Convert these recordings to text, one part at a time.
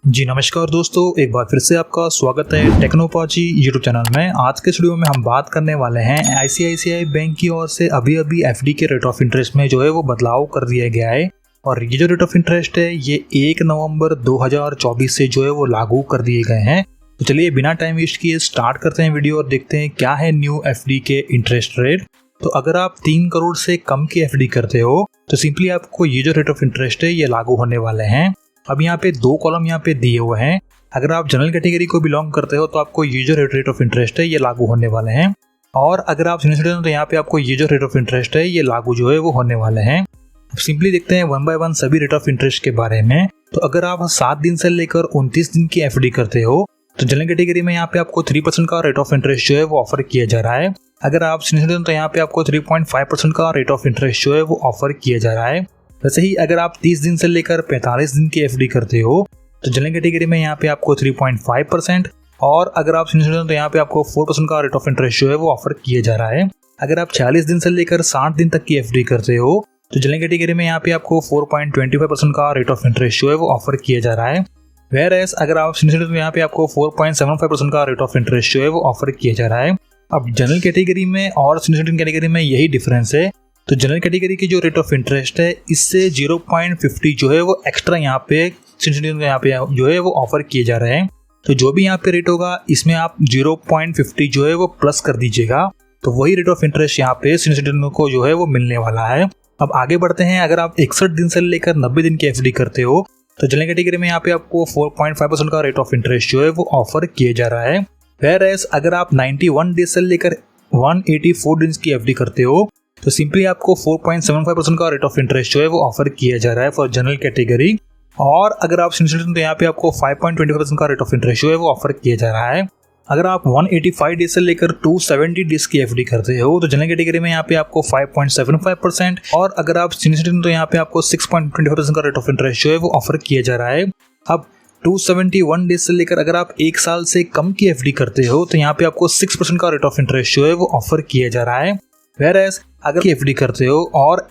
जी नमस्कार दोस्तों, एक बार फिर से आपका स्वागत है टेक्नोलॉजी यूट्यूब चैनल में। आज के वीडियो में हम बात करने वाले हैं आईसीआईसीआई बैंक की ओर से अभी एफडी के रेट ऑफ इंटरेस्ट में जो है वो बदलाव कर दिया गया है। और ये जो रेट ऑफ इंटरेस्ट है ये 1 नवंबर 2024 से जो है वो लागू कर दिए गए हैं। तो चलिए बिना टाइम वेस्ट किए स्टार्ट करते हैं वीडियो और देखते हैं क्या है न्यू एफडी के इंटरेस्ट रेट। तो अगर आप 3 करोड़ से कम की एफडी करते हो तो सिंपली आपको ये जो रेट ऑफ इंटरेस्ट है ये लागू होने वाले हैं। अब यहाँ पे 2 कॉलम यहाँ पे दिए हुए हैं। अगर आप जनरल कैटेगरी को बिलोंग करते हो तो आपको ये जो रेट ऑफ इंटरेस्ट है ये लागू होने वाले हैं। और अगर आप सीनियर सिटीजन हो तो यहाँ पे आपको ये जो रेट ऑफ इंटरेस्ट है ये लागू जो है वो होने वाले हैं। अब सिंपली देखते हैं 1 बाय 1 सभी रेट ऑफ इंटरेस्ट के बारे में। तो अगर आप 7 दिन से लेकर 29 दिन की एफडी करते हो तो जनरल कैटेगरी में यहाँ पे आपको 3% का रेट ऑफ इंटरेस्ट जो है वो ऑफर किया जा रहा है। अगर आप सीनियर सिटीजन तो यहाँ पे आपको 3.5% का रेट ऑफ इंटरेस्ट जो है वो ऑफर किया जा रहा है। वैसे ही अगर आप 30 दिन से लेकर 45 दिन की एफडी करते हो तो जनरल कैटेगरी में यहाँ पे आपको 3.5% और अगर आप सीनियर सिटीजन तो यहाँ पे आपको 4% का रेट ऑफ इंटरेस्ट जो है वो ऑफर किया जा रहा है। अगर आप 40 दिन से लेकर 60 दिन तक की एफडी करते हो तो जनरल कैटेगरी में यहाँ पे आपको 4.25% का रेट ऑफ इंटरेस्ट जो है वो ऑफर किया जा रहा है। वेयर एज अगर आप सीनियर सिटीजन तो यहाँ पे आपको 4.75% का रेट ऑफ इंटरेस्ट जो है वो ऑफर किया जा रहा है। अब जनरल कैटेगरी में और सीनियर सिटीजन कैटेगरी में यही डिफरेंस है। तो जनरल कैटेगरी की जो रेट ऑफ इंटरेस्ट है इससे 0.50 जो है वो एक्स्ट्रा यहाँ पे यहाँ पे जो है वो ऑफर किए जा रहे हैं। तो जो भी यहाँ पे रेट होगा इसमें आप 0.50 जो है वो प्लस कर दीजिएगा। तो वही रेट ऑफ इंटरेस्ट यहाँ पे सीनियर को जो है वो मिलने वाला है। अब आगे बढ़ते हैं। अगर आप 61 दिन से लेकर 90 दिन की एफडी करते हो तो जनरल कैटेगरी में यहाँ पे आपको 4.5% का रेट ऑफ इंटरेस्ट जो है वो ऑफर किया जा रहा है। वेयर एज अगर आप 91 डेज से लेकर 184 दिन की एफडी करते हो तो सिंपली आपको 4.75% का रेट ऑफ इंटरेस्ट जो है वो ऑफर किया जा रहा है फॉर जनरल कैटेगरी। और अगर आप सीनियर सिटीजन तो यहाँ पे आपको 5.25% का रेट ऑफ इंटरेस्ट जो है वो ऑफर किया जा रहा है। अगर आप 185 डेज से लेकर 270 डेज की एफडी करते हो तो जनरल कैटेगरी में यहाँ पे आपको 5.75% और अगर आप सीनियर सिटीजन तो यहाँ पे आपको 6.25% का रेट ऑफ इंटरेस्ट जो है वो ऑफर किया जा रहा है। अब 271 डेज से लेकर अगर आप 1 साल से कम की एफडी करते हो तो यहाँ पे आपको 6% का रेट ऑफ इंटरेस्ट जो है वो ऑफर किया जा रहा है। वेयर अगर एफडी करते हो और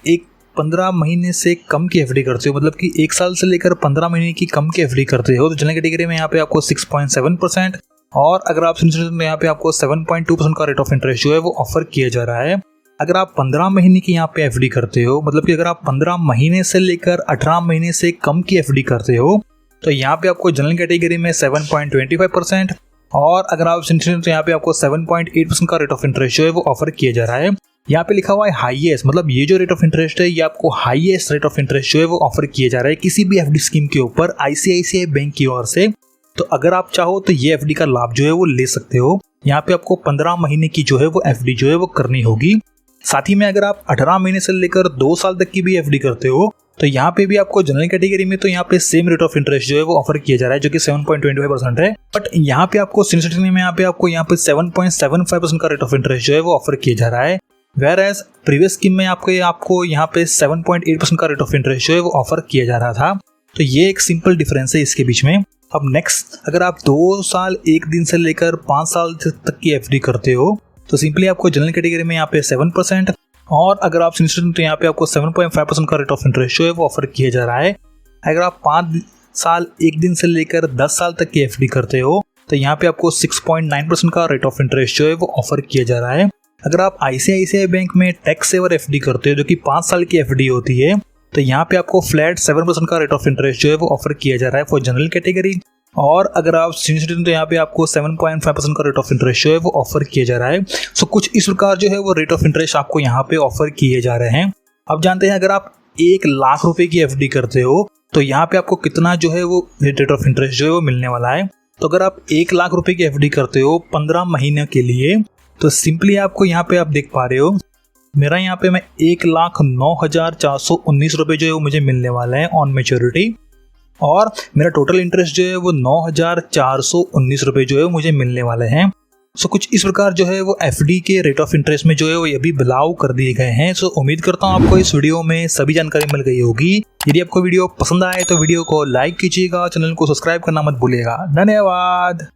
15 महीने से कम की एफडी करते हो मतलब कि 1 साल से लेकर 15 महीने की कम की एफडी करते हो तो जनरल कैटेगरी में यहाँ पे आपको 6.7% और अगर आप सीनियर सिटीजन में यहाँ पे आपको 7.2% का रेट ऑफ इंटरेस्ट जो है वो ऑफर किया जा रहा है। अगर आप 15 महीने की यहाँ पे एफडी करते हो मतलब कि अगर आप 15 महीने से लेकर 18 महीने से कम की एफडी करते हो तो यहाँ पे आपको जनरल कैटेगरी में 7.25% और अगर आप सीनियर सिटीजन तो यहाँ पे आपको 7.8% का रेट ऑफ इंटरेस्ट जो है वो ऑफर किया जा रहा है। यहाँ पे लिखा हुआ है हाईएस्ट, मतलब ये जो रेट ऑफ इंटरेस्ट है ये आपको हाईएस्ट रेट ऑफ इंटरेस्ट जो है वो ऑफर किया जा रहा है किसी भी एफडी स्कीम के ऊपर आईसीआईसीआई बैंक की ओर से। तो अगर आप चाहो तो ये एफडी का लाभ जो है वो ले सकते हो। यहाँ पे आपको 15 महीने की जो है वो एफडी जो है वो करनी होगी। साथ ही में अगर आप 18 महीने से लेकर 2 साल तक की भी एफडी करते हो तो यहाँ पे भी आपको जनरल कैटेगरी में तो यहाँ पे सेम रेट ऑफ इंटरेस्ट जो है वो ऑफर किया जा रहा है जो कि 7.25% है। बट यहाँ पे आपको सीनियर सिटीजन में यहाँ पे आपको 7.75% का रेट ऑफ इंटरेस्ट जो है वो ऑफर किया जा रहा है। वेयर एज प्रीवियस स्कीम में आपको यहाँ पे 7.8% का रेट ऑफ इंटरेस्ट जो है वो ऑफर किया जा रहा था। तो ये एक सिंपल डिफरेंस है इसके बीच में। अब नेक्स्ट अगर आप 2 साल 1 दिन से लेकर 5 साल तक की एफडी करते हो तो सिंपली आपको जनरल कैटेगरी में यहाँ पे 7% और अगर आप सीनियर सिटीजन तो यहाँ पे आपको 7.5% का रेट ऑफ इंटरेस्ट जो है वो ऑफर किया जा रहा है। अगर आप 5 साल 1 दिन से लेकर 10 साल तक की एफडी करते हो तो यहाँ पे आपको 6.9% का रेट ऑफ इंटरेस्ट जो है वो ऑफर किया जा रहा है। अगर आप आईसीआईसीआई बैंक में टैक्स सेवर एफडी करते हो जो कि 5 साल की एफडी होती है तो यहाँ पे आपको फ्लैट 7% का रेट ऑफ इंटरेस्ट जो है वो ऑफर किया जा रहा है फॉर जनरल कैटेगरी। और अगर आप सीनियर सिटीजन तो यहाँ पे आपको 7.5% का रेट ऑफ इंटरेस्ट जो है वो ऑफर किया जा रहा है। सो कुछ इस प्रकार जो है वो रेट ऑफ इंटरेस्ट आपको यहाँ पे ऑफर किए जा रहे हैं। अब जानते हैं अगर आप 1 लाख रुपए की एफडी करते हो तो यहाँ पे आपको कितना जो है वो रेट ऑफ इंटरेस्ट जो है वो मिलने वाला है। तो अगर आप 1 लाख रुपए की एफडी करते हो 15 महीने के लिए तो सिंपली आपको यहाँ पे आप देख पा रहे हो मेरा यहाँ पे मैं 1,09,419 रुपये जो है वो मुझे मिलने वाला है ऑन मैच्योरिटी और मेरा टोटल इंटरेस्ट जो है वो 9,419 रुपये जो है वो मुझे मिलने वाले हैं। सो कुछ इस प्रकार जो है वो एफडी के रेट ऑफ इंटरेस्ट में जो है वो ये भी बदलाव कर दिए गए हैं। सो उम्मीद करता हूँ आपको इस वीडियो में सभी जानकारी मिल गई होगी। यदि आपको वीडियो पसंद आए तो वीडियो को लाइक कीजिएगा, चैनल को सब्सक्राइब करना मत भूलिएगा। धन्यवाद।